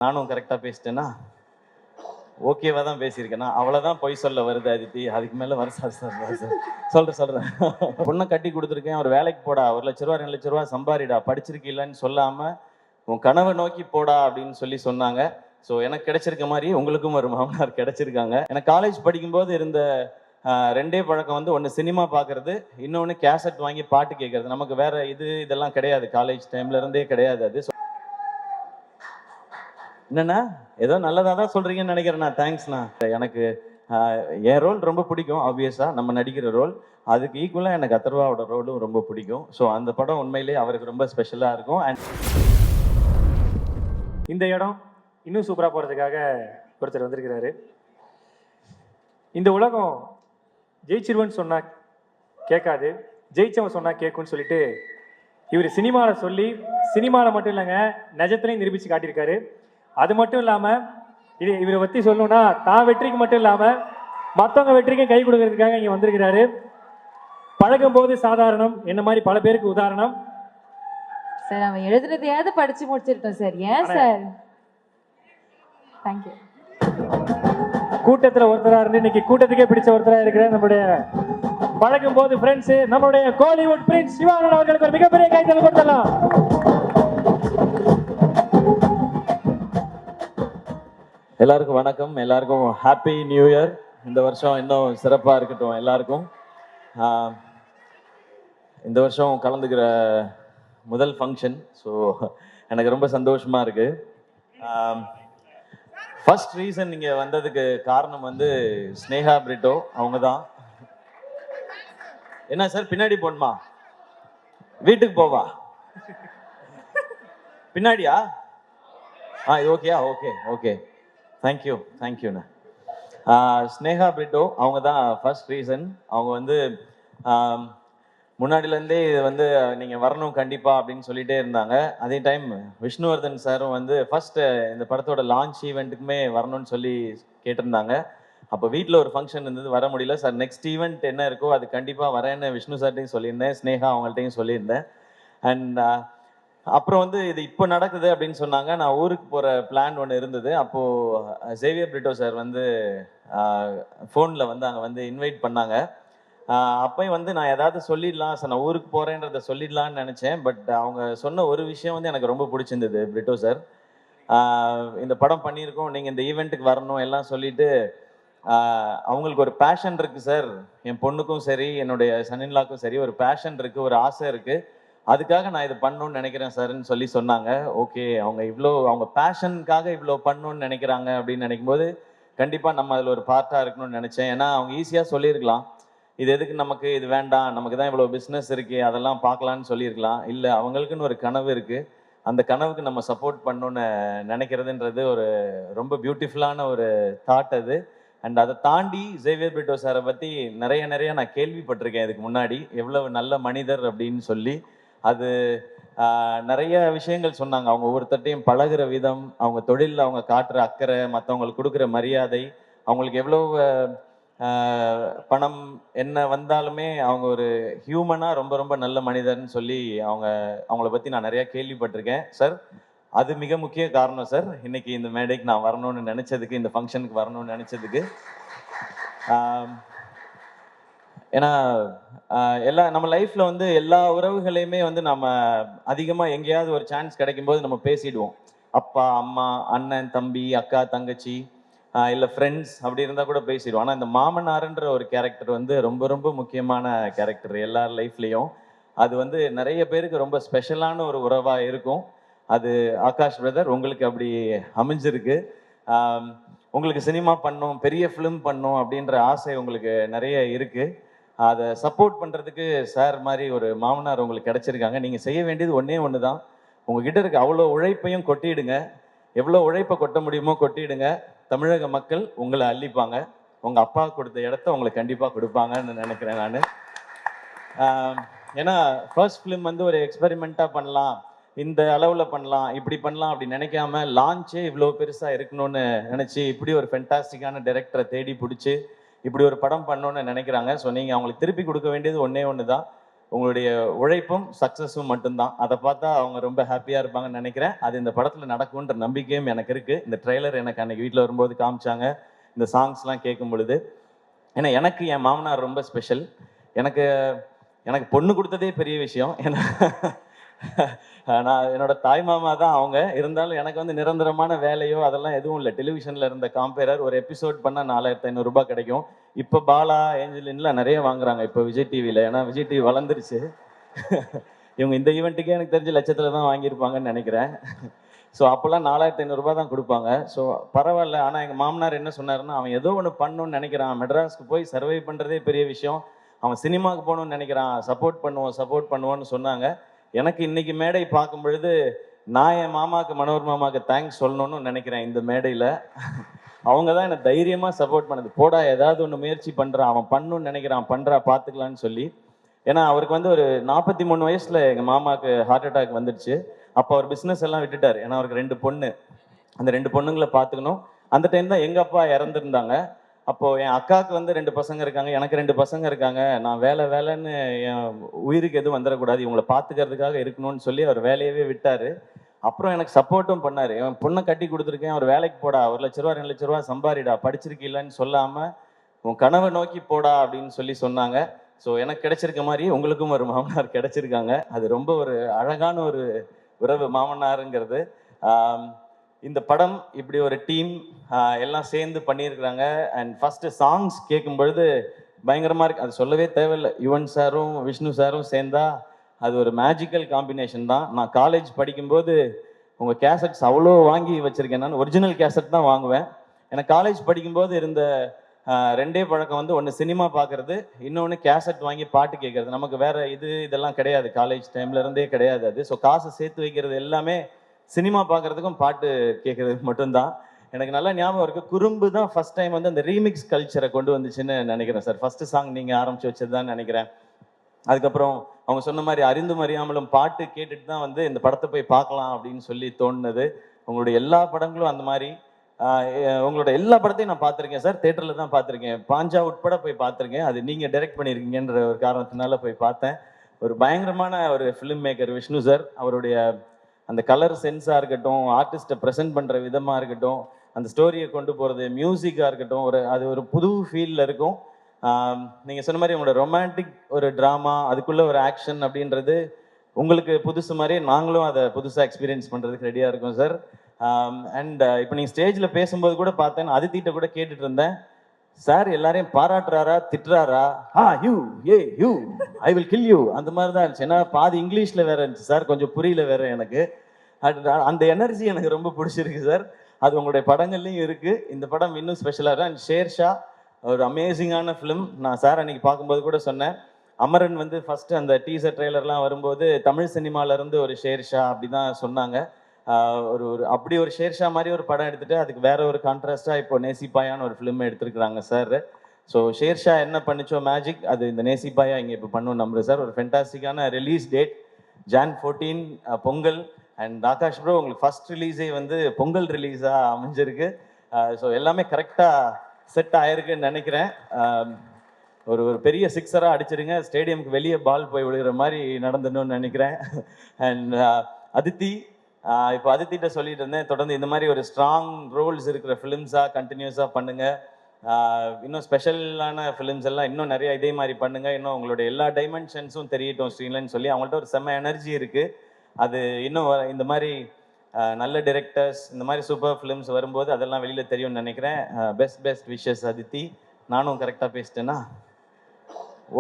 நானும் கரெக்டாக பேசிட்டேன்னா ஓகேவா தான் பேசியிருக்கேன்னா அவ்வளோதான் பொய் சொல்ல வருது அதித்தி. அதுக்கு மேலே வர சொல்கிறேன். பொண்ணை கட்டி கொடுத்துருக்கேன், ஒரு வேலைக்கு போடா, 1,00,000 ரூபா 2,00,000 ரூபா சம்பாரிடா, படிச்சிருக்கீங்களான்னு சொல்லாமல் உன் கனவை நோக்கி போடா அப்படின்னு சொன்னாங்க. ஸோ எனக்கு கிடைச்சிருக்க மாதிரி உங்களுக்கும் ஒரு மாமனார் கிடைச்சிருக்காங்க. எனக்கு காலேஜ் படிக்கும்போது இருந்த ரெண்டே பழக்கம் வந்து ஒன்று சினிமா பார்க்கறது, இன்னொன்று கேசட் வாங்கி பாட்டு கேட்கறது. நமக்கு வேற இதெல்லாம் கிடையாது, காலேஜ் டைம்ல இருந்தே கிடையாது அது. என்னண்ணா ஏதோ நல்லதாக தான் சொல்கிறீங்கன்னு நினைக்கிறேண்ணா. தேங்க்ஸ்ண்ணா. எனக்கு என் ரோல் ரொம்ப பிடிக்கும். ஆப்வியஸாக நம்ம நடிக்கிற ரோல், அதுக்கு ஈக்குவலாக எனக்கு அத்தர்வாவோட ரோலும் ரொம்ப பிடிக்கும். ஸோ அந்த படம் உண்மையிலேயே அவருக்கு ரொம்ப ஸ்பெஷலாக இருக்கும். அண்ட் இந்த இடம் இன்னும் சூப்பராக போகிறதுக்காக ஒருத்தர் வந்திருக்கிறாரு. இந்த உலகம் ஜெயிச்சிருவன்னு சொன்னால் கேட்காது, ஜெயிச்சவன் சொன்னால் கேட்கும்னு சொல்லிட்டு இவர் சினிமாவில் சொல்லி, சினிமாவில் மட்டும் இல்லைங்க நிஜத்துலையும் நிரூபித்து காட்டியிருக்காரு. அது மட்டும் இல்லாமல் இவரை பற்றி சொல்லணும்னா தான் வெற்றிக்கு மட்டும் இல்லாமல் மற்றவங்க வெற்றிக்கும் கை கொடுக்கறதுக்காக இங்கே வந்திருக்கிறாரு. பழகும் போது சாதாரணம் என்ன மாதிரி பல பேருக்கு உதாரணம். சார் அவன் எழுதுனதையாவது படிச்சு முடிச்சிருட்டோம் சார். ஏன் சார்? தேங்க்யூ. கூட்டத்தில் ஒருத்தராக இருந்து இன்னைக்கு கூட்டத்துக்கே பிடிச்ச ஒருத்தராக இருக்கிற நம்முடைய பழகும் போது ஃப்ரெண்ட்ஸ், நம்மளுடைய கோலிவுட் பிரின்ஸ் சிவானந்த் அவர்களுக்கு ஒரு மிகப்பெரிய கைத்தல் கொடுத்தலாம். எல்லாருக்கும் வணக்கம், எல்லாருக்கும் ஹாப்பி நியூ இயர். இந்த வருஷம் இன்னும் சிறப்பாக இருக்கட்டும் எல்லாருக்கும். இந்த வருஷம் கலந்துக்கிற முதல் ஃபங்க்ஷன், ஸோ எனக்கு ரொம்ப சந்தோஷமாக இருக்குது. ஃபர்ஸ்ட் ரீசன் இங்கே வந்ததுக்கு காரணம் வந்து ஸ்னேகா பிரிட்டோ அவங்க தான். என்ன சார் பின்னாடி போணுமா, வீட்டுக்கு போவா, பின்னாடியா? இது ஓகேயா? ஓகே ஓகே, தேங்க்யூண்ணா. ஸ்னேகா பிரிட்டோ அவங்க தான் ஃபர்ஸ்ட் ரீசன். அவங்க வந்து முன்னாடிலேருந்தே இது வந்து நீங்கள் வரணும் கண்டிப்பாக அப்படின்னு சொல்லிகிட்டே இருந்தாங்க. அதே டைம் விஷ்ணுவர்தன் சாரும் வந்து ஃபர்ஸ்ட் இந்த படத்தோட லான்ச் ஈவெண்ட்டுக்குமே வரணும்னு சொல்லி கேட்டிருந்தாங்க. அப்போ வீட்டில் ஒரு ஃபங்க்ஷன் இருந்தது, வர முடியல சார். நெக்ஸ்ட் ஈவெண்ட் என்ன இருக்கோ அது கண்டிப்பாக வரேன்னு விஷ்ணு சார்ட்டையும் சொல்லியிருந்தேன், ஸ்னேகா அவங்கள்ட்டையும் சொல்லியிருந்தேன். அண்ட் அப்புறம் வந்து இது இப்போ நடக்குது அப்படின்னு சொன்னாங்க. நான் ஊருக்கு போகிற பிளான் ஒன்று இருந்தது. அப்போது சேவியர் பிரிட்டோ சார் வந்து ஃபோனில் வந்து அங்கே வந்து இன்வைட் பண்ணாங்க. அப்போயும் வந்து நான் ஏதாவது சொல்லிடலாம் சார், நான் ஊருக்கு போகிறேன்றதை சொல்லிடலான்னு நினச்சேன். பட் அவங்க சொன்ன ஒரு விஷயம் வந்து எனக்கு ரொம்ப பிடிச்சிருந்தது. பிரிட்டோ சார், இந்த படம் பண்ணியிருக்கோம், நீங்கள் இந்த ஈவெண்ட்டுக்கு வரணும் எல்லாம் சொல்லிட்டு, அவங்களுக்கு ஒரு பேஷன் இருக்குது சார், என் பொண்ணுக்கும் சரி என்னுடைய சன்னின்லாக்கும் சரி ஒரு பேஷன் இருக்குது, ஒரு ஆசை இருக்குது, அதுக்காக நான் இது பண்ணணும்னு நினைக்கிறேன் சார்ன்னு சொல்லி சொன்னாங்க. ஓகே, அவங்க பேஷனுக்காக இவ்வளோ பண்ணணும்னு நினைக்கிறாங்க அப்படின்னு நினைக்கும்போது கண்டிப்பாக நம்ம அதில் ஒரு பார்ட்டாக இருக்கணும்னு நினச்சேன். ஏன்னா அவங்க ஈஸியாக சொல்லியிருக்கலாம், இது எதுக்கு நமக்கு, இது வேண்டாம், நமக்கு தான் இவ்வளோ பிஸ்னஸ் இருக்குது, அதெல்லாம் பார்க்கலான்னு சொல்லியிருக்கலாம். இல்லை, அவங்களுக்குன்னு ஒரு கனவு இருக்குது, அந்த கனவுக்கு நம்ம சப்போர்ட் பண்ணணுன்னு நினைக்கிறதுன்றது ஒரு ரொம்ப பியூட்டிஃபுல்லான ஒரு தாட் அது. அண்ட் அதை தாண்டி சேவியர் பிரிட்டோ சாரை பற்றி நிறைய நான் கேள்விப்பட்டிருக்கேன் இதுக்கு முன்னாடி, எவ்வளவு நல்ல மனிதர் அப்படின்னு சொல்லி. அது நிறைய விஷயங்கள் சொன்னாங்க. அவங்க ஒவ்வொருத்தட்டையும் பழகுற விதம், அவங்க தொழிலில் அவங்க காட்டுற அக்கறை, மற்றவங்களுக்கு கொடுக்குற மரியாதை, அவங்களுக்கு எவ்வளோ பணம் என்ன வந்தாலுமே அவங்க ஒரு ஹியூமனாக ரொம்ப நல்ல மனிதர்னு சொல்லி அவங்கள பற்றி நான் நிறையா கேள்விப்பட்டிருக்கேன் சார். அது மிக முக்கிய காரணம் சார் இன்னைக்கு இந்த மேடைக்கு நான் வரணும்னு நினச்சதுக்கு, இந்த ஃபங்க்ஷனுக்கு வரணும்னு நினச்சதுக்கு. ஏன்னா நம்ம லைஃப்பில் வந்து எல்லா உறவுகளையுமே வந்து நம்ம அதிகமாக எங்கேயாவது ஒரு சான்ஸ் கிடைக்கும்போது நம்ம பேசிடுவோம். அப்பா அம்மா, அண்ணன் தம்பி, அக்கா தங்கச்சி, இல்லை ஃப்ரெண்ட்ஸ், அப்படி இருந்தால் கூட பேசிடுவோம். ஆனால் இந்த மாமனார்ன்ற ஒரு கேரக்டர் வந்து ரொம்ப முக்கியமான கேரக்டர் எல்லார் லைஃப்லேயும். அது வந்து நிறைய பேருக்கு ரொம்ப ஸ்பெஷலான ஒரு உறவாக இருக்கும். அது ஆகாஷ் பிரதர் உங்களுக்கு அப்படி அமைஞ்சிருக்கு. உங்களுக்கு சினிமா பண்ணணும், பெரிய ஃபிலிம் பண்ணணும் அப்படின்ற ஆசை உங்களுக்கு நிறைய இருக்குது. அதை சப்போர்ட் பண்ணுறதுக்கு சார் மாதிரி ஒரு மாமனார் உங்களுக்கு கிடச்சிருக்காங்க. நீங்கள் செய்ய வேண்டியது ஒன்று தான், உங்ககிட்ட இருக்க அவ்வளோ உழைப்பையும் கொட்டிடுங்க. எவ்வளோ உழைப்பை கொட்ட முடியுமோ கொட்டிடுங்க. தமிழக மக்கள் உங்களை அள்ளிப்பாங்க. உங்கள் அப்பா கொடுத்த இடத்த உங்களுக்கு கண்டிப்பாக கொடுப்பாங்கன்னு நினைக்கிறேன் நான். ஏன்னா ஃபர்ஸ்ட் ஃபிலிம் வந்து ஒரு எக்ஸ்பெரிமெண்ட்டாக பண்ணலாம், இந்த அளவில் பண்ணலாம், இப்படி பண்ணலாம் அப்படி நினைக்காம லான்ச்சே இவ்வளோ பெருசாக இருக்கணும்னு நினச்சி இப்படி ஒரு ஃபென்டாஸ்டிக்கான டைரக்டரை தேடி பிடிச்சி இப்படி ஒரு படம் பண்ணணும்னு நினைக்கிறாங்க. ஸோ நீங்கள் அவங்களுக்கு திருப்பி கொடுக்க வேண்டியது ஒன்று தான், உங்களுடைய உழைப்பும் சக்ஸஸும் மட்டும்தான். அதை பார்த்தா அவங்க ரொம்ப ஹாப்பியாக இருப்பாங்கன்னு நினைக்கிறேன். அது இந்த படத்தில் நடக்கும்ன்ற நம்பிக்கையும் எனக்கு இருக்குது. இந்த ட்ரெய்லர் எனக்கு அன்னைக்கு வீட்டில் வரும்போது காமிச்சாங்க, இந்த சாங்ஸ்லாம் கேட்கும் பொழுது. ஏன்னா எனக்கு என் மாமனார் ரொம்ப ஸ்பெஷல். எனக்கு எனக்கு பொண்ணு கொடுத்ததே பெரிய விஷயம். ஏன்னா நான் என்னோட தாய் மாமா தான் அவங்க. இருந்தாலும் எனக்கு வந்து நிரந்தரமான வேலையோ அதெல்லாம் எதுவும் இல்லை. டெலிவிஷனில் இருந்த காம்பேரர் ஒரு எபிசோட் பண்ணால் 4500 ரூபாய் கிடைக்கும். இப்போ பாலா ஏஞ்சலின்லாம் நிறைய வாங்குறாங்க இப்போ விஜய் டிவியில். ஏன்னா விஜய் டிவி வளர்ந்துருச்சு. இவங்க இந்த ஈவெண்ட்டுக்கே எனக்கு தெரிஞ்ச லட்சத்தில் தான் வாங்கியிருப்பாங்கன்னு நினைக்கிறேன். ஸோ அப்போல்லாம் 4500 ரூபாய் தான் கொடுப்பாங்க. ஸோ பரவாயில்ல. ஆனால் எங்கள் மாமனார் என்ன சொன்னாருன்னா, அவன் ஏதோ ஒன்று பண்ணணும்னு நினைக்கிறான், மெட்ராஸ்க்கு போய் சர்வை பண்ணுறதே பெரிய விஷயம், அவன் சினிமாவுக்கு போகணும்னு நினைக்கிறான், சப்போர்ட் பண்ணுவோன்னு சொன்னாங்க. எனக்கு இன்னைக்கு மேடை பார்க்கும் பொழுது நான் என் மாமாவுக்கு, மனோர் மாமாவுக்கு தேங்க்ஸ் சொல்லணும்னு நினைக்கிறேன் இந்த மேடையில். அவங்க தான் என்னை தைரியமாக சப்போர்ட் பண்ணது. போடா ஏதாவது ஒன்று முயற்சி பண்ணுறான், அவன் பண்ணணும்னு நினைக்கிறான், பண்ணுறா பார்த்துக்கலான்னு சொல்லி. ஏன்னா அவருக்கு வந்து ஒரு 43 வயசில் எங்கள் மாமாவுக்கு ஹார்ட் அட்டாக் வந்துடுச்சு. அப்போ அவர் பிஸ்னஸ் எல்லாம் விட்டுட்டார். ஏன்னா அவருக்கு 2 பொண்ணு. அந்த 2 பொண்ணுங்களை பார்த்துக்கணும். அந்த டைம் தான் எங்கள் அப்பா இறந்துருந்தாங்க. அப்போது என் அக்காவுக்கு வந்து 2 பசங்க இருக்காங்க, எனக்கு 2 பசங்க இருக்காங்க. நான் வேலைன்னு என் உயிருக்கு எதுவும் வந்துடக்கூடாது, இவங்களை பார்த்துக்கிறதுக்காக இருக்கணும்னு சொல்லி அவர் வேலையவே விட்டார். அப்புறம் எனக்கு சப்போர்ட்டும் பண்ணார். என் பொண்ணை கட்டி கொடுத்துருக்கேன், அவர் வேலைக்கு போடா, 1 லட்ச ரூபா 2 லட்ச ரூபா சம்பாரிடா, படிச்சிருக்கீங்களான்னு சொல்லாமல் உன் கனவை நோக்கி போடா அப்படின்னு சொன்னாங்க. ஸோ எனக்கு கிடைச்சிருக்க மாதிரி உங்களுக்கும் ஒரு மாமனார் கிடைச்சிருக்காங்க. அது ரொம்ப ஒரு அழகான ஒரு உறவு மாமனாருங்கிறது. இந்த படம் இப்படி ஒரு டீம் எல்லாம் சேர்ந்து பண்ணியிருக்கிறாங்க. அண்ட் ஃபஸ்ட்டு சாங்ஸ் கேட்கும் பொழுது பயங்கரமாக இருக்குது. அது சொல்லவே தேவையில்லை. யுவன் சாரும் விஷ்ணு சாரும் சேர்ந்தா அது ஒரு மேஜிக்கல் காம்பினேஷன் தான். நான் காலேஜ் படிக்கும்போது உங்கள் கேசட்ஸ் அவ்வளோ வாங்கி வச்சுருக்கேன். நான் ஒரிஜினல் கேசட் தான் வாங்குவேன். எனக்கு காலேஜ் படிக்கும்போது இருந்த 2 பழக்கம் வந்து, ஒன்று சினிமா பார்க்குறது, இன்னொன்று கேசட் வாங்கி பாட்டு கேட்குறது. நமக்கு வேறு இதெல்லாம் கிடையாது, காலேஜ் டைம்லேருந்தே கிடையாது அது. ஸோ காசு சேர்த்து வைக்கிறது எல்லாமே சினிமா பார்க்குறதுக்கும் பாட்டு கேட்குறதுக்கு மட்டும்தான். எனக்கு நல்லா ஞாபகம் இருக்குது. குறும்பு தான் ஃபஸ்ட் டைம் வந்து அந்த ரீமிக்ஸ் கல்ச்சரை கொண்டு வந்துச்சுன்னு நினைக்கிறேன் சார். ஃபஸ்ட்டு சாங் நீங்கள் ஆரம்பித்து வச்சது தான் நினைக்கிறேன். அதுக்கப்புறம் அவங்க சொன்ன மாதிரி அறிந்தும் அறியாமலும் பாட்டு கேட்டுட்டு தான் வந்து இந்த படத்தை போய் பார்க்கலாம் அப்படின்னு சொல்லி தோணுனது. உங்களுடைய எல்லா படங்களும் அந்த மாதிரி. உங்களோட எல்லா படத்தையும் நான் பார்த்துருக்கேன் சார். தேட்டரில் தான் பார்த்துருக்கேன். பாஞ்சா உட்பட போய் பார்த்துருக்கேன். அது நீங்கள் டைரக்ட் பண்ணியிருக்கீங்கன்ற ஒரு காரணத்தினால போய் பார்த்தேன். ஒரு பயங்கரமான ஒரு ஃபிலிம் மேக்கர் விஷ்ணு சார். அவருடைய அந்த கலர் சென்ஸாக இருக்கட்டும், ஆர்டிஸ்ட்டை ப்ரெசென்ட் பண்ணுற விதமாக இருக்கட்டும், அந்த ஸ்டோரியை கொண்டு போகிறது, மியூசிக்காக இருக்கட்டும், அது ஒரு புது ஃபீலில் இருக்கும். நீங்கள் சொன்ன மாதிரி உங்களோட ரொமான்டிக் ஒரு ட்ராமா, அதுக்குள்ளே ஒரு ஆக்ஷன் அப்படின்றது உங்களுக்கு புதுசு மாதிரி நாங்களும் அதை புதுசாக எக்ஸ்பீரியன்ஸ் பண்ணுறதுக்கு ரெடியாக இருக்கோம் சார். அண்ட் இப்போ நீங்கள் ஸ்டேஜில் பேசும்போது கூட பார்த்தேன், அதித்திட்ட கூட கேட்டுட்டு இருந்தேன், சார் எல்லாரையும் பாராட்டுறாரா திட்டுறாரா? You I will kill you அந்த மாதிரி தான் இருந்துச்சு. ஏன்னா பாதி இங்கிலீஷில் வேற இருந்துச்சு சார், கொஞ்சம் புரியல வேற எனக்கு. அந்த எனர்ஜி எனக்கு ரொம்ப பிடிச்சிருக்கு சார். அது உங்களுடைய படங்கள்லையும் இருக்குது. இந்த படம் இன்னும் ஸ்பெஷலாக இருக்கும். அண்ட் ஷேர்ஷா ஒரு அமேசிங்கான ஃபிலிம். நான் சார் அன்னைக்கு பார்க்கும்போது கூட சொன்னேன், அமரன் வந்து ஃபஸ்ட்டு அந்த டீசர் ட்ரெய்லர்லாம் வரும்போது தமிழ் சினிமாவிலேருந்து ஒரு ஷேர்ஷா அப்படி தான் சொன்னாங்க. ஒரு அப்படி ஒரு ஷேர்ஷா மாதிரி ஒரு படம் எடுத்துகிட்டு அதுக்கு வேற ஒரு கான்ட்ராஸ்டாக இப்போ நேசிப்பாயான்னு ஒரு ஃபிலிம் எடுத்துருக்குறாங்க சார். ஸோ ஷேர்ஷா என்ன பண்ணிச்சோ மேஜிக், அது இந்த நேசிப்பாயா இங்கே இப்போ பண்ணணும் நம்புறேன் சார். ஒரு ஃபென்டாஸ்டிக்கான release date Jan 14 Pongal. And Akash bro உங்களுக்கு ஃபர்ஸ்ட் ரிலீஸே வந்து பொங்கல் ரிலீஸாக அமைஞ்சிருக்கு. ஸோ எல்லாமே கரெக்டாக செட் ஆயிருக்குன்னு நினைக்கிறேன். ஒரு பெரிய சிக்ஸராக அடிச்சிருங்க, ஸ்டேடியமுக்கு வெளியே பால் போய் விழுகிற மாதிரி நடந்துடணும்னு நினைக்கிறேன். அண்ட் அதித்தி, இப்போ அதித்திட்ட சொல்லிட்டு இருந்தேன், தொடர்ந்து இந்த மாதிரி ஒரு ஸ்ட்ராங் ரோல்ஸ் இருக்கிற ஃபிலிம்ஸாக கண்டினியூஸாக பண்ணுங்கள். இன்னும் ஸ்பெஷலான ஃபிலிம்ஸ் எல்லாம் இன்னும் நிறைய இதே மாதிரி பண்ணுங்கள். இன்னும் உங்களுடைய எல்லா டைமென்ஷன்ஸும் தெரியட்டும் ஸ்க்ரீன்லன்னு சொல்லி அவங்கள்ட்ட ஒரு செம்ம எனர்ஜி இருக்குது. அது இன்னும் இந்த மாதிரி நல்ல டிரெக்டர்ஸ், இந்த மாதிரி சூப்பர் ஃபிலிம்ஸ் வரும்போது அதெல்லாம் வெளியில் தெரியும்னு நினைக்கிறேன். Best wishes Aditi. நானும் கரெக்டாக பேசிட்டேன்னா?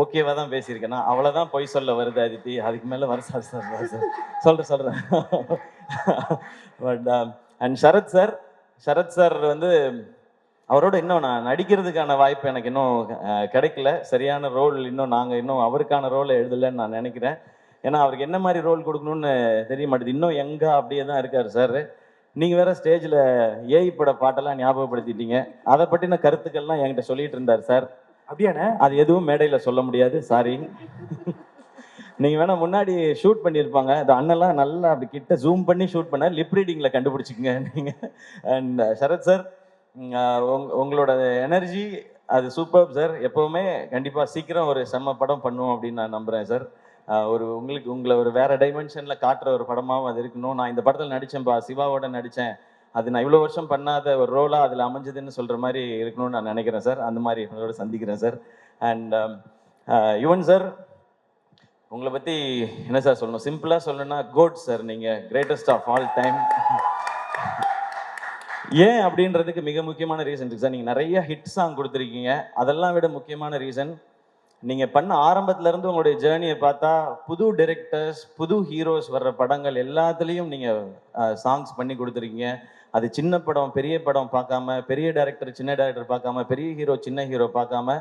ஓகேவா தான் பேசியிருக்கேன்னா? அவ்வளோதான் பொய் சொல்ல வருது அதித்தி, அதுக்கு மேலே வர சார் சொல்கிறேன். பட் அண்ட் சரத் சார் வந்து அவரோட இன்னும் நான் நடிக்கிறதுக்கான வாய்ப்பு எனக்கு இன்னும் கிடைக்கல. சரியான ரோல் நாங்கள் அவருக்கான ரோலை எழுதலைன்னு நான் நினைக்கிறேன். ஏன்னா அவருக்கு என்ன மாதிரி ரோல் கொடுக்கணும்னு தெரிய மாட்டேது. இன்னும் எங்கே அப்படியே தான் இருக்கார் சார். நீங்கள் வேற ஸ்டேஜில் ஏஐ பட பாட்டெல்லாம் ஞாபகப்படுத்திட்டீங்க. அதை பற்றின கருத்துக்கள்லாம் என்கிட்ட சொல்லிட்டு இருந்தார் சார். அப்படியாண்ணே? அது எதுவும் மேடையில் சொல்ல முடியாது, சாரி. நீங்கள் வேணா முன்னாடி ஷூட் பண்ணியிருப்பாங்க, அது அண்ணெல்லாம் நல்லா அப்படி கிட்ட ஜூம் பண்ணி ஷூட் பண்ண லிப் ரீடிங்கில் கண்டுபிடிச்சிக்கங்க நீங்கள். அண்ட் சரத் சார், உங்களோட எனர்ஜி அது சூப்பர் சார். எப்போவுமே கண்டிப்பாக சீக்கிரம் ஒரு செம்ம படம் பண்ணுவோம் அப்படின்னு நான் நம்புகிறேன் சார். உங்களை ஒரு வேற டைமென்ஷனில் காட்டுற ஒரு படமாகவும் அது இருக்கணும். நான் இந்த படத்தில் நடித்தேன்ப்பா, சிவாவோட நடித்தேன், அது நான் இவ்வளோ வருஷம் பண்ணாத ஒரு ரோலாக அதில் அமைஞ்சதுன்னு சொல்கிற மாதிரி இருக்கணும்னு நான் நினைக்கிறேன் சார். அந்த மாதிரி உங்களோட சந்திக்கிறேன் சார். அண்ட் யுவன் சார், உங்களை பற்றி என்ன சார் சொல்லணும்? சிம்பிளாக சொல்லணும்னா கோட் சார், நீங்கள் கிரேட்டஸ்ட் ஆஃப் ஆல் டைம். ஏன் அப்படின்றதுக்கு மிக முக்கியமான ரீசன் இருக்குது சார். நீங்கள் நிறைய ஹிட் சாங் கொடுத்துருக்கீங்க. அதெல்லாம் விட முக்கியமான ரீசன், நீங்கள் பண்ண ஆரம்பத்துலேருந்து உங்களுடைய ஜேர்னியை பார்த்தா புது டைரக்டர்ஸ், புது ஹீரோஸ் வர்ற படங்கள் எல்லாத்துலேயும் நீங்கள் சாங்ஸ் பண்ணி கொடுத்துருக்கீங்க. அது சின்ன படம் பெரிய படம் பார்க்காம, பெரிய டைரக்டர் சின்ன டைரக்டர் பார்க்காம, பெரிய ஹீரோ சின்ன ஹீரோ பார்க்காம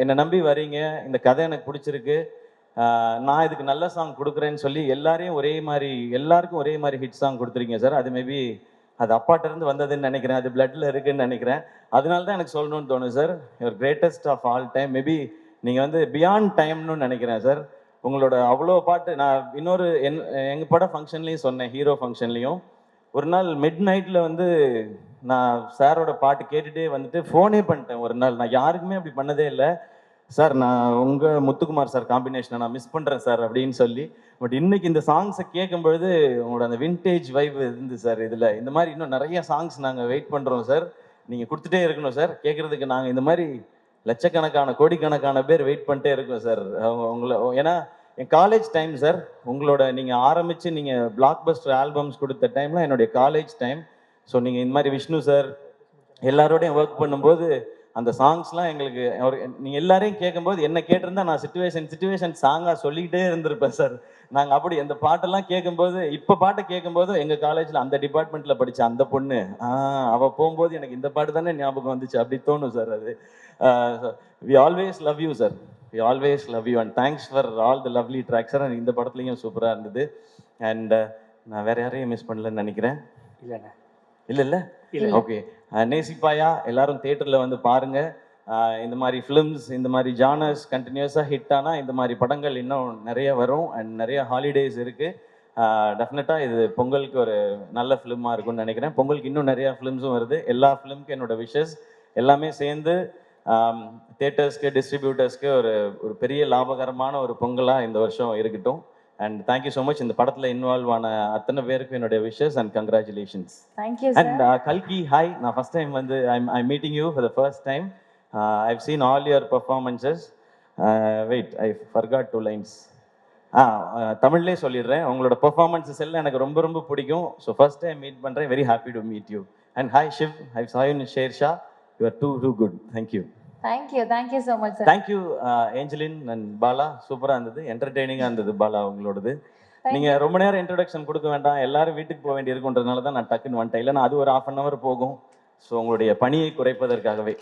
என்னை நம்பி வரீங்க. இந்த கதை எனக்கு பிடிச்சிருக்கு, நான் இதுக்கு நல்ல சாங் கொடுக்குறேன்னு சொல்லி எல்லாருக்கும் ஒரே மாதிரி ஹிட் சாங் கொடுத்துருக்கீங்க சார். அது மேபி அது அப்பாட்டிருந்து வந்ததுன்னு நினைக்கிறேன், அது பிளட்ல இருக்குன்னு நினைக்கிறேன். அதனால தான் எனக்கு சொல்லணும்னு தோணுது sir. Your greatest of all time. Maybe நீங்கள் வந்து பியாண்ட் டைம்னு நினைக்கிறேன் சார். உங்களோட அவ்வளோ பாட்டு நான் இன்னொரு எங்கள் பட ஃபங்க்ஷன்லேயும் சொன்னேன், ஹீரோ ஃபங்க்ஷன்லேயும். ஒரு நாள் மிட் நைட்டில் வந்து நான் சாரோட பாட்டு கேட்டுகிட்டே வந்துட்டு ஃபோனே பண்ணிட்டேன் ஒரு நாள். நான் யாருக்குமே அப்படி பண்ணதே இல்லை. சார் நான் உங்கள் முத்துக்குமார் சார் காம்பினேஷனை நான் மிஸ் பண்ணுறேன் சார் அப்படின்னு சொல்லி. பட் இன்னைக்கு இந்த சாங்ஸை கேட்கும்பொழுது உங்களோட அந்த வின்டேஜ் வைப் இருந்து சார். இதில் இந்த மாதிரி இன்னும் நிறைய சாங்ஸ் நாங்கள் வெயிட் பண்ணுறோம் சார். நீங்கள் கொடுத்துட்டே இருக்கணும் சார். கேட்குறதுக்கு நாங்கள் இந்த மாதிரி லட்சக்கணக்கான கோடிக்கணக்கான பேர் வெயிட் பண்ணிட்டே இருக்கோம் சார். உங்களை ஏன்னா என் காலேஜ் டைம் சார். உங்களோட நீங்கள் ஆரம்பித்து நீங்கள் பிளாக் பஸ்டர் ஆல்பம்ஸ் கொடுத்த டைம்லாம் என்னுடைய காலேஜ் டைம். ஸோ நீங்கள் இந்த மாதிரி விஷ்ணு சார் எல்லாரோடையும் ஒர்க் பண்ணும்போது அந்த சாங்ஸ்லாம் எங்களுக்கு நீங்கள் எல்லாரையும் கேட்கும்போது என்ன கேட்டிருந்தா நான் சிச்சுவேஷன் சாங்காக சொல்லிக்கிட்டே இருந்திருப்பேன் சார். நாங்கள் அப்படி அந்த பாட்டெல்லாம் கேட்கும்போது, இப்போ பாட்டை கேட்கும்போது எங்கள் காலேஜில் அந்த டிபார்ட்மெண்ட்டில் படித்த அந்த பொண்ணு அவள் போகும்போது எனக்கு இந்த பாட்டு தானே ஞாபகம் வந்துச்சு அப்படி தோணும் சார். அது we always love you sir. We always love you and thanks for all the lovely tracks sir. இந்த படத்துலையும் சூப்பராக இருந்தது. அண்ட் நான் வேற யாரையும் மிஸ் பண்ணலன்னு நினைக்கிறேன். இல்லைண்ணே. இல்லை ஓகே. நேசிப்பாயா எல்லாரும் தியேட்டரில் வந்து பாருங்க. இந்த மாதிரி ஃபிலிம்ஸ், இந்த மாதிரி ஜானர்ஸ் கண்டினியூஸாக ஹிட் ஆனால் இந்த மாதிரி படங்கள் இன்னும் நிறைய வரும். அண்ட் நிறைய ஹாலிடேஸ் இருக்குது. டெஃபினட்டாக இது பொங்கலுக்கு ஒரு நல்ல ஃபிலிமாக இருக்கும்னு நினைக்கிறேன். பொங்கலுக்கு இன்னும் நிறையா ஃபிலிம்ஸும் வருது. எல்லா ஃபிலிமுக்கும் என்னோட விஷஸ் எல்லாமே சேர்ந்து தியேட்டர்ஸ்க்கு டிஸ்ட்ரிபியூட்டர்ஸ்க்கு ஒரு பெரிய லாபகரமான ஒரு பொங்கலாக இந்த வருஷம் இருக்கட்டும். And thank you so much. இந்த படத்தில் இன்வால்வ் ஆன அத்தனை பேருக்கும் என்னுடைய wishes and congratulations. Thank you. And கல்கி, ஹாய். நான் ஃபர்ஸ்ட் டைம் வந்து I meeting you for the first time. I've seen all your performances. Wait, I forgot 2 lines. தமிழ்லேயே சொல்லிடுறேன். உங்களோட பர்ஃபார்மன்ஸஸ் எல்லாம் எனக்கு ரொம்ப ரொம்ப பிடிக்கும். ஸோ ஃபர்ஸ்ட் டைம் மீட் பண்ணுறேன். Very happy to meet you. And hi Shiv, I saw you in Shershaah. You are too good. Thank you so much sir. Thank you Angeline and Bala. சூப்பராக இருந்தது, என்டர்டெய்னிங்காக இருந்தது பாலா உங்களோடது. நீங்கள் ரொம்ப நேரம் இன்ட்ரடக்ஷன் கொடுக்க வேண்டாம், எல்லாரும் வீட்டுக்கு போக வேண்டி இருக்குன்றதுனால தான் நான் டக்குன்னு வந்துட்டேன். இல்லைன்னா அது ஒரு 1/2 hour போகும். ஸோ உங்களுடைய பணியை குறைப்பதற்காகவே.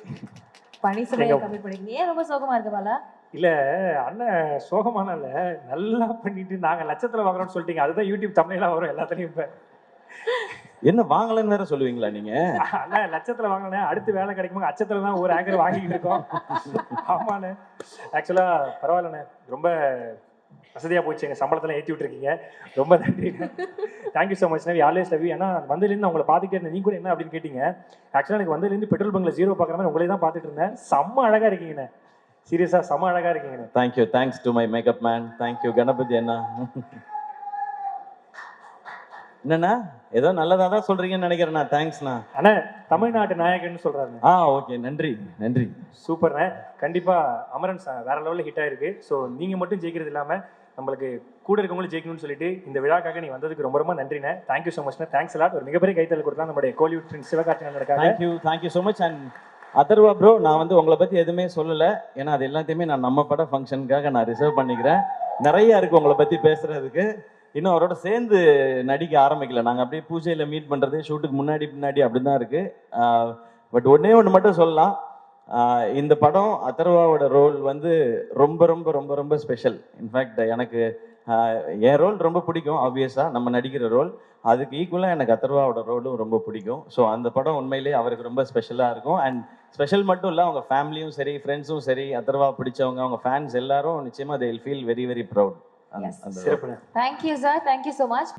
பணி சுமையை கம்மி பண்ணிங்க. ஏன் ரொம்ப சோகமா இருக்கு பாலா? இல்லை அண்ணன் சோகமான இல்லை, நல்லா பண்ணிட்டு நாங்கள் லட்சத்தில் வாங்குறோம்னு சொல்லிட்டீங்க. அதுதான் யூடியூப் தமிழெல்லாம் வரும் எல்லாத்துலேயும். இப்போ என்ன வாங்கலன்னு வேற சொல்லுவீங்களா நீங்க? அண்ணா லட்சத்துல வாங்கினேன், அடுத்து வேலை கிடைக்குமா அச்சத்துல தான் ஒரு ஆங்கர் வாங்கிட்டு இருக்கோம். ஆமாண்ணே, ஆக்சுவலா பரவாயில்லண்ணே, ரொம்ப வசதியாக போச்சு. எங்கள் சம்பளத்தெல்லாம் ஏற்றி விட்டுருக்கீங்க, ரொம்ப நன்றி. Thank you so much. Always love you. ஏன்னா வந்ததுலேருந்து அவங்கள பார்த்துக்கிட்டே இருந்தேன். நீங்கள் கூட என்ன அப்படின்னு கேட்டீங்க. ஆக்சுவலாக எனக்கு வந்ததுலேருந்து பெட்ரோல் பங்கில் 0 பார்க்குற மாதிரி உங்களே தான் பார்த்துட்டு இருந்தேன். செம்ம அழகாக இருக்கீங்கண்ணே, சீரியஸாக செம்ம அழகாக இருக்கீங்கண்ணே. Thank you. Thanks to my makeup man. Thank you Ganapathi அண்ணா. என்னண்ணா ஏதோ நல்லதாக தான் சொல்றீங்கன்னு நினைக்கிறேண்ணா. தேங்க்ஸ்ண்ணா. அண்ணா தமிழ்நாட்டு நாயகன்னு சொல்கிறாரு. ஓகே, நன்றி நன்றி. சூப்பர்ண்ணே. கண்டிப்பாக அமரன் வேற லெவலில் ஹிட் ஆயிருக்கு. ஸோ நீங்கள் மட்டும் ஜெயிக்கிறது இல்லாமல் நம்மளுக்கு கூட இருக்கவங்களும் ஜெயிக்கணும்னு சொல்லிட்டு இந்த விழாக்காக நீ வந்ததுக்கு ரொம்ப ரொம்ப நன்றிண்ணே. தேங்க்யூ ஸோ மச்ண்ணே. Thanks lot. ஒரு மிகப்பெரிய கைத்தல் கொடுத்தா நம்மளுடைய கோலிவுட் ஃப்ரெண்ட்ஸ் சிவகார்த்திகேயன் இருக்காங்க. Thank you so much. And Atharvaa bro, நான் வந்து உங்களை பற்றி எதுவுமே சொல்லலை. ஏன்னா அது எல்லாத்தையுமே நான் நம்ம பட ஃபங்க்ஷனுக்காக நான் ரிசர்வ் பண்ணிக்கிறேன். நிறைய இருக்குது உங்களை பற்றி பேசுகிறதுக்கு. இன்னும் அவரோட சேர்ந்து நடிக்க ஆரம்பிக்கல. நாங்கள் அப்படியே பூஜையில் மீட் பண்ணுறது, ஷூட்டுக்கு முன்னாடி பின்னாடி அப்படி தான் இருக்குது. பட் ஒன்று மட்டும் சொல்லலாம். இந்த படம் அதர்வாவோட ரோல் வந்து ரொம்ப ரொம்ப ரொம்ப ரொம்ப ஸ்பெஷல். இன்ஃபேக்ட் எனக்கு என் ரோல் ரொம்ப பிடிக்கும். ஆப்வியஸாக நம்ம நடிக்கிற ரோல், அதுக்கு ஈக்குவலாக எனக்கு அதர்வாவோட ரோலும் ரொம்ப பிடிக்கும். ஸோ அந்த படம் உண்மையிலேயே அவருக்கு ரொம்ப ஸ்பெஷலாக இருக்கும். அண்ட் ஸ்பெஷல் மட்டும் இல்லை, அவங்க ஃபேமிலியும் சரி, ஃப்ரெண்ட்ஸும் சரி, அதர்வா பிடிச்சவங்க, அவங்க ஃபேன்ஸ் எல்லாரும் நிச்சயமாக they will feel very very proud. Thank you sir, thank you so much.